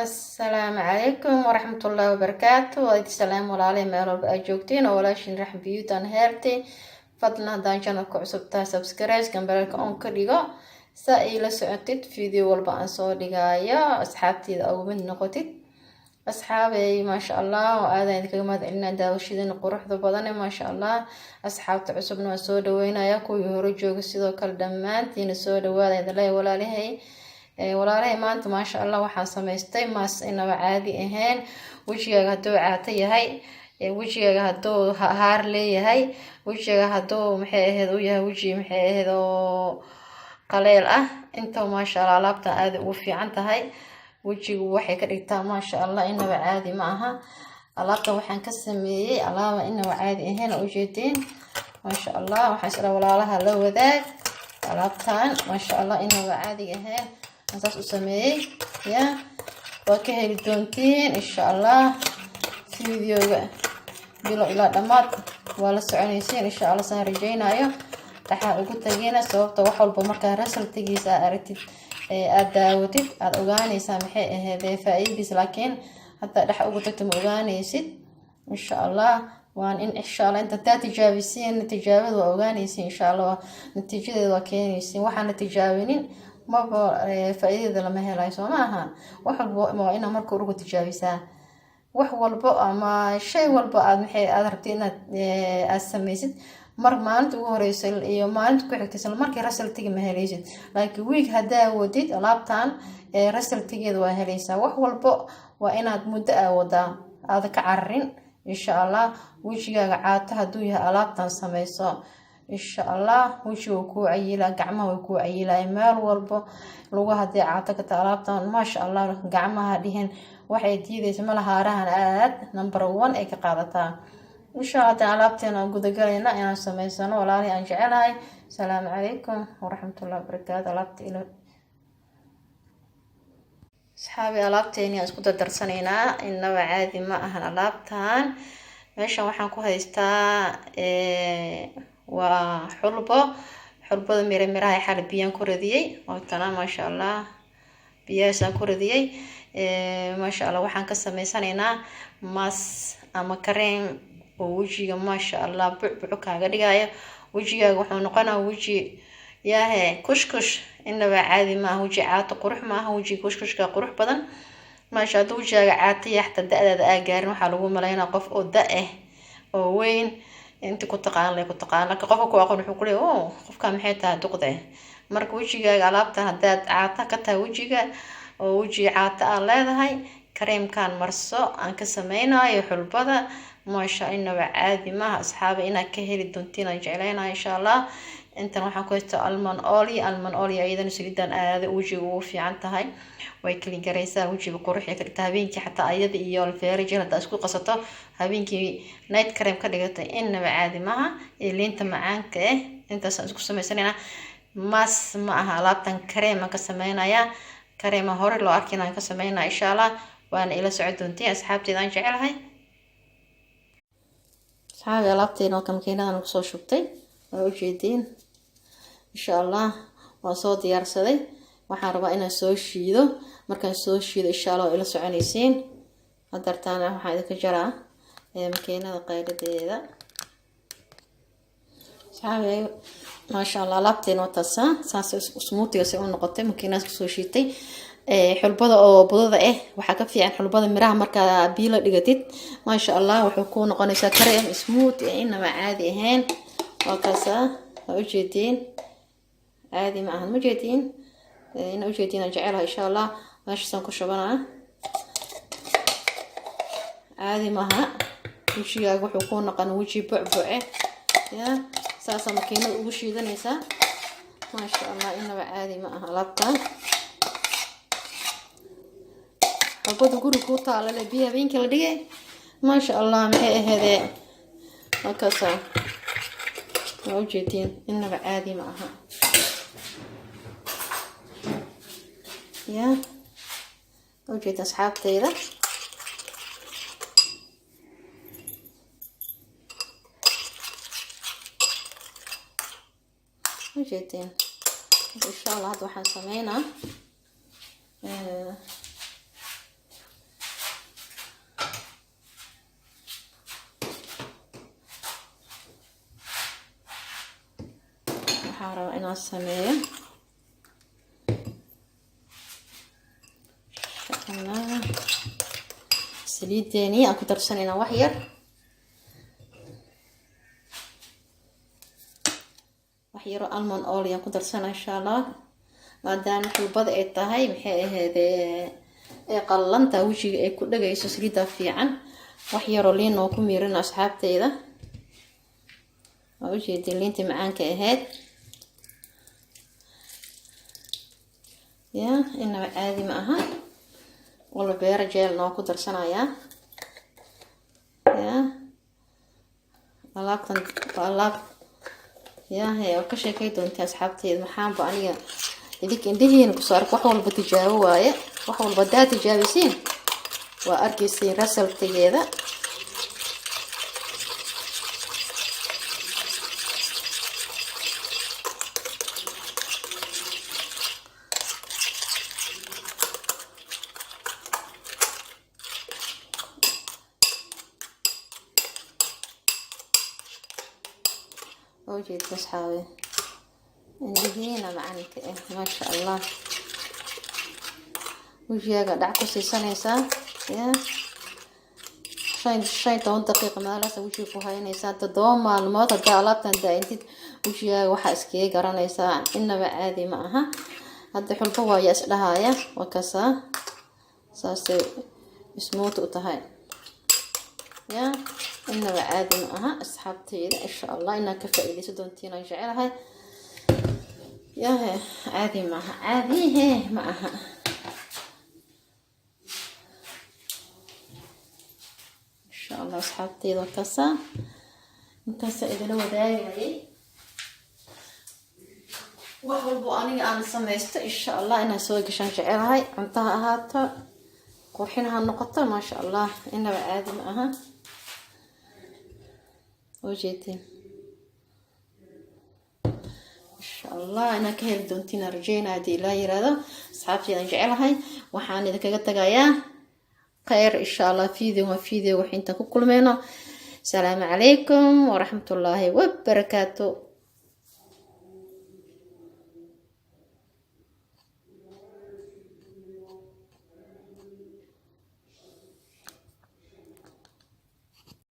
السلام عليكم ورحمة الله وبركاته. وادي السلام وعلى ميل walba aad joogtiin oo walaashin raxan beauty and healthy. fadlan haddaan channelka cusub tahay subscribe gambarelka on ka dhigo sa ay la socotid video walba aan soo dhigayo asxaabteeda ugu mid noqotid. asxaabay maasha Allah oo aad idinkaga mahadcelinaa daawashadana quruxda badan maasha Allah. asxaabta cusubna waan soo dhaweynaya kuwii hore jooga sidoo kale dhammaantiin soo dhawaada idin leeyahay walaalahay. walaalahay maanta maasha Allah waxaan samaystay maas inaba caadi ahayn. wajigaaga hadduu caato yahay, wajigaaga hadduu haar leeyahay, wajigaaga hadduu maxay ahayd uu yahay waji maxay ahayd oo qaleel ah, inta maasha Allah alaabta aad ugu fiican tahay. wajigu waxay ka dhigtaa maasha Allah inaba caadi ma aha. alaabta waxaan ka sameeyay alaaba inaba caadi ahayn oo ujeedeen maasha Allah. waxaan isla walaalaha la wadaag alaabtan maasha Allah inaba caadi ahayn asaas u sameeyay ya waa ka heli doontiin insha Allah videoga bilo ilaa dhamaad waa la soconaysiin insha Allah saan rajaynayo. waxaan ugu tageena sababta wax walba marka resultigiisa aragtid aad daawatid aad ogaanaysaa maxay ahayd faa'iidadiisa, laakiin hadda dhax ugu tagto ma ogaanaysid insha Allah. waan in insha Allah inta tijaabisiin tijaabada waa ogaanaysiin insha Allah natiijadeeda waa keenaysiin. waxaan la tijaabinin maba faa'iidada lama helayo soo maaha. wax walba waa inaad marka ugu tijaabisaa wax walba ama shay walba aad maxay aad rabtid inaad aad samaysid mar maalinta ugu horeysa iyo maalinta ku xigta isla markii resultiga ma helaysid. laakiin week hadaa wadid alaabtan resultigeeda waa helaysaa. wax walba waa inaad muddo wadaa aad ka cararin insha Allah. wajigaaga caato hadduu yahay alaabtan samayso insha Allah wajiga wuu ku cayilaa, gacmaha way ku cayilaa, meel walba lagu hadii caato ka taa alaabtan maasha Allah. gacmaha dhihin waxay diidaysaa malahaarahan aad number 1 ay ka qaadataa insha Allah. alaabteena guda galayna inaan samaysano walaalahay aan jecelahay. salaamu calaykum waraxmatullaahi wabarakaatuh. alaabta ilo asxaabi alaabteeni aan isku dardarsanaynaa inaba caadi ma ahan alaabtan. meeshan waxaan ku haystaa waa xulbada miraha xal biyaan ku radiyay oo tana maasha Allah biyaasaan ku radiyay maasha Allah. waxaan ka samaysanaynaa mas ama kareem oo wajiga maasha Allah bucbuc kaaga dhigayo. wajigaaga wuxuu noqonaa waji yaahe kushkush inaba caadi ma aha. waji caato qurux ma aha, waji kushkushka qurux badan maasha Allah. wajigaaga caato yaxta da'daada aa gaarin waxaa lagu maleynaa qof oo da oo weyn inta ku taqaan laakiin qofka ku aqoon wuxuu ku leeyahay qofka maxay tahay duqda. marka wajigaaga alaabta hadaad caata ka tahay wajiga oo waji caata aad leedahay kareemkan marso aan ka samaynayo xulbada maasha inaba caadi ma aha. asxaaba inaad ka heli doontiin aan jeclaynahay insha Allah. intan waxaan ku haystaa almond oil ayadana saliidan aad wajiga ugu fiican tahay. way kali garaysaa wajiga quruxda ka dhigtaa. habeenkii xataa ayada iyo alfeerajin hadda isku qasato habeenkii night cream ka dhigatay inaba caadi ma aha. liinta macaanka intaas aan isku samaysanayna mas ma aha. alaabtan kareem aan ka samaynayaa. kareema hore loo arkin aan ka samaynaa insha Allah. waana ila socod doontiin asxaabteeda aan jecelahay. asxaabi alaabteena oo makiinadan kusoo shubtay waa ujeediin insha Allah. waan soo diyaarsaday. waxaan rabaa inaan soo shiido. markaan soo shiido insha Allah ila soconaysiin. hadartaan waxaan idinka jaraa makiinada qaydadeeda. asxaabi maasha Allah alaabteena waa taasa saas smoothie si uu noqotay makiinada soo shiitay. xulbada oo budada waxa ka fiican xulbada miraha marka biyo la dhigatid maasha Allah wuxuu ku noqonaysaa kareem smooth inaba caadi ahayn. waa kaasa waa ujeedin caadi ma ahan ujeedin ina ujeedin aan jecelahay insha Allah. meeshaan ku shubanaa caadi ma aha. wajigaaga wuxuu ku noqon waji bucbuce ya saasa makiinada ugu shiidanaysaa maasha Allah inaba caadi ma aha. alaabtan xulbada guriga ku taala la biyo habeenkii la dhigay maasha Allah maxay ahaydee halkaasa waa ujeedin inaba caadi ma aha ya ujeedin asxaabteyda. ujeedin insha Allah hadda waxaan sameynaa inaan sameeyo saliideeni aan ku darsanayna wax yar almond oil aan ku darsanaa insha Allah maadaama xulbada ay tahay maxay ahaydee ee qallanta wajiga ay ku dhagayso saliida fiican wax yar oo liin oo ku miirina asxaabteeda oo jeedin liinta macaanka ahayd ya inaba caadi ma aha wala beer jeel noo ku darsanaya ya alaab ya hay oo ka sheekay doonta asxaabteeda maxaan ba aniga idinka indhihiin ku saar wax walba tijaabo waaye wax walba daa tijaabisiin waa arkaysiin resultigeeda وجيت أصحابي هنا معنك ما شاء الله وجهي قاعد أعكس سنة يا شاين 10 دقيقة ما لا سوي شيء فيها نيسان تدوم معلومات الدعالات تندا أنت وجهي وحاسكي قرا نيسان إنما عادي معها هذا حلقة يسألها يا وكسا ساسي سموت وتهاي يا إنما عادي معها أصحابتي إن شاء الله إنها كفائلة سدونتين أجعلها يا عادي معها عادي هي معها إن شاء الله أصحابتي وكسا إذا لو دايري وحلبو أنا سميست إن شاء الله إنها سوي قشان جعلها عمتها أهاتا قرحينها النقطة ما شاء الله إنما عادي معها وجيتي إن شاء الله أنا كهل دونتين رجينا هذه لا يرادا أصحابتي أنا جعلها وحان إذا كقت جايا خير إن شاء الله فيديو وحين تكون كل منا السلام عليكم ورحمة الله وبركاته.